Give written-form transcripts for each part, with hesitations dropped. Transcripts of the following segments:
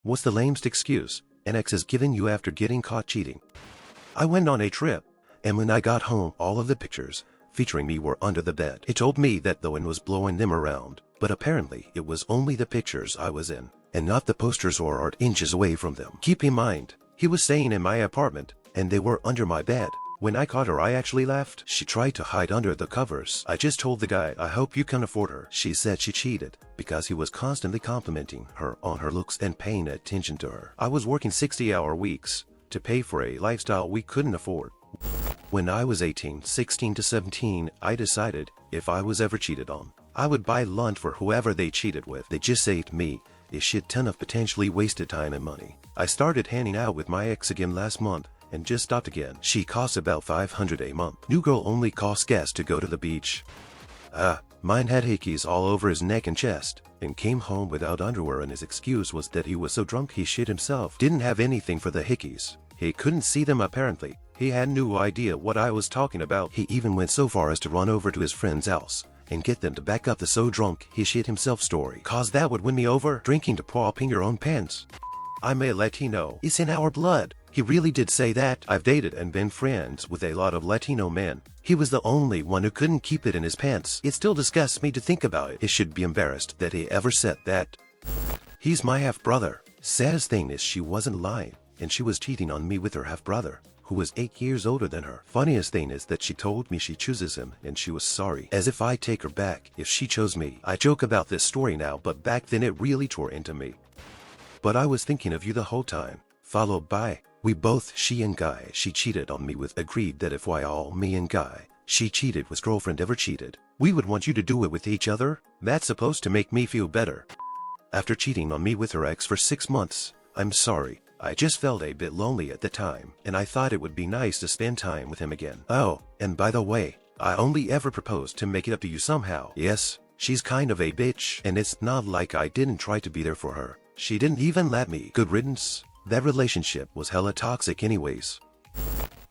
What's the lamest excuse an ex is giving you after getting caught cheating? I went on a trip, and when I got home all of the pictures featuring me were under the bed. He told me that the wind was blowing them around, but apparently it was only the pictures I was in, and not the posters or art inches away from them. Keep in mind, he was staying in my apartment, and they were under my bed. When I caught her, I actually laughed. She tried to hide under the covers. I just told the guy, I hope you can afford her. She said she cheated because he was constantly complimenting her on her looks and paying attention to her. I was working 60-hour weeks to pay for a lifestyle we couldn't afford. When I was 18, 16 to 17, I decided if I was ever cheated on, I would buy lunch for whoever they cheated with. They just saved me a shit ton of potentially wasted time and money. I started hanging out with my ex again last month and just stopped again. She costs about $500 a month. New girl only costs gas to go to the beach. Mine had hickeys all over his neck and chest, and came home without underwear, and his excuse was that he was so drunk he shit himself. Didn't have anything for the hickeys. He couldn't see them apparently. He had no idea what I was talking about. He even went so far as to run over to his friend's house and get them to back up the so drunk he shit himself story. Cause that would win me over. Drinking to pop in your own pants. I'm a Latino. It's in our blood. He really did say that. I've dated and been friends with a lot of Latino men. He was the only one who couldn't keep it in his pants. It still disgusts me to think about it. He should be embarrassed that he ever said that. He's my half-brother. Saddest thing is she wasn't lying, and she was cheating on me with her half-brother, who was 8 years older than her. Funniest thing is that she told me she chooses him and she was sorry, as if I'd take her back if she chose me. I joke about this story now, but back then it really tore into me. But I was thinking of you the whole time. Followed by, we both, she and guy she cheated on me with, agreed that if all me and guy she cheated with girlfriend ever cheated, we would want you to do it with each other. That's supposed to make me feel better. After cheating on me with her ex for 6 months, I'm sorry. I just felt a bit lonely at the time, and I thought it would be nice to spend time with him again. Oh, and by the way, I only ever proposed to make it up to you somehow. Yes, she's kind of a bitch, and it's not like I didn't try to be there for her. She didn't even let me. Good riddance. That relationship was hella toxic anyways.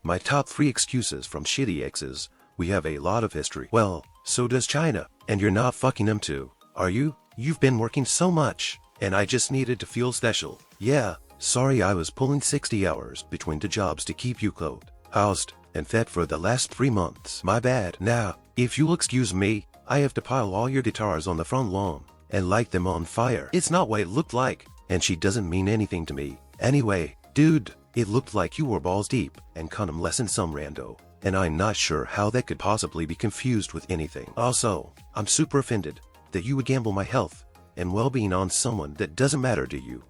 My top 3 excuses from shitty exes. We have a lot of history. Well, so does China. And you're not fucking them too, are you? You've been working so much, and I just needed to feel special. Yeah, sorry I was pulling 60 hours between the jobs to keep you clothed, housed, and fed for the last 3 months. My bad. Now, if you'll excuse me, I have to pile all your guitars on the front lawn and light them on fire. It's not what it looked like, and she doesn't mean anything to me. Anyway, dude, it looked like you were balls deep and condom less in some rando, and I'm not sure how that could possibly be confused with anything. Also, I'm super offended that you would gamble my health and well-being on someone that doesn't matter to you.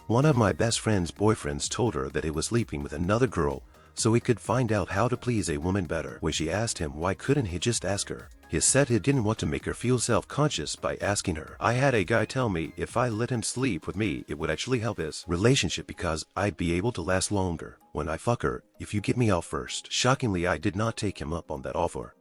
One of my best friend's boyfriends told her that he was sleeping with another girl so he could find out how to please a woman better. When she asked him why couldn't he just ask her, he said he didn't want to make her feel self-conscious by asking her. I had a guy tell me if I let him sleep with me it would actually help his relationship because I'd be able to last longer when I fuck her if you get me out first. Shockingly, I did not take him up on that offer.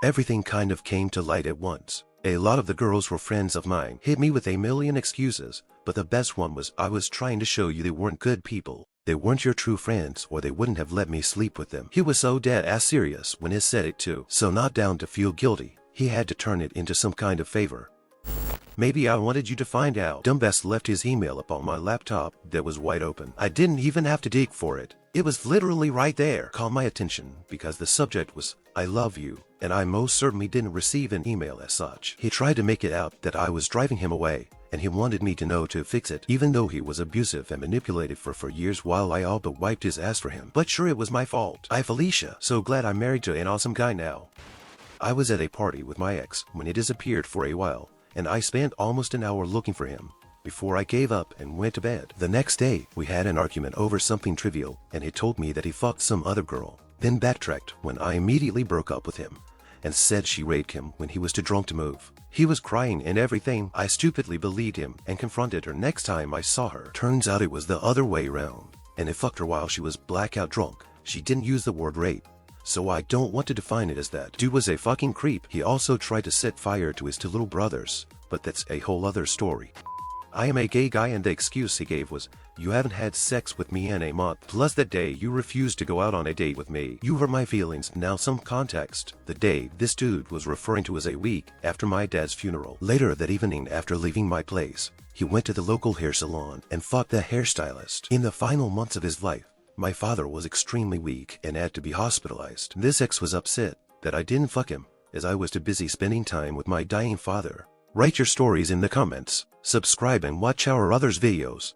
Everything kind of came to light at once. A lot of the girls were friends of mine, hit me with a million excuses, but the best one was I was trying to show you they weren't good people. They weren't your true friends, or they wouldn't have let me sleep with them. He was so dead-ass serious when he said it too. So not down to feel guilty, he had to turn it into some kind of favor. Maybe I wanted you to find out. Dumbass left his email up on my laptop that was wide open. I didn't even have to dig for it. It was literally right there. Caught my attention because the subject was, I love you, and I most certainly didn't receive an email as such. He tried to make it out that I was driving him away, and he wanted me to know to fix it, even though he was abusive and manipulative for years while I all but wiped his ass for him. But sure, it was my fault. I Felicia. So glad I'm married to an awesome guy now. I was at a party with my ex when he disappeared for a while, and I spent almost an hour looking for him before I gave up and went to bed. The next day, we had an argument over something trivial, and he told me that he fucked some other girl, then backtracked when I immediately broke up with him and said she raped him when he was too drunk to move. He was crying and everything. I stupidly believed him and confronted her next time I saw her. Turns out it was the other way around, and he fucked her while she was blackout drunk. She didn't use the word rape, so I don't want to define it as that. Dude was a fucking creep. He also tried to set fire to his 2 little brothers, but that's a whole other story. I am a gay guy, and the excuse he gave was, you haven't had sex with me in a month. Plus that day you refused to go out on a date with me. You hurt my feelings. Now some context. The day this dude was referring to was a week after my dad's funeral. Later that evening, after leaving my place, He went to the local hair salon and fought the hairstylist. In the final months of his life, my father was extremely weak and had to be hospitalized. This ex was upset that I didn't fuck him, as I was too busy spending time with my dying father. Write your stories in the comments, subscribe and watch our others videos.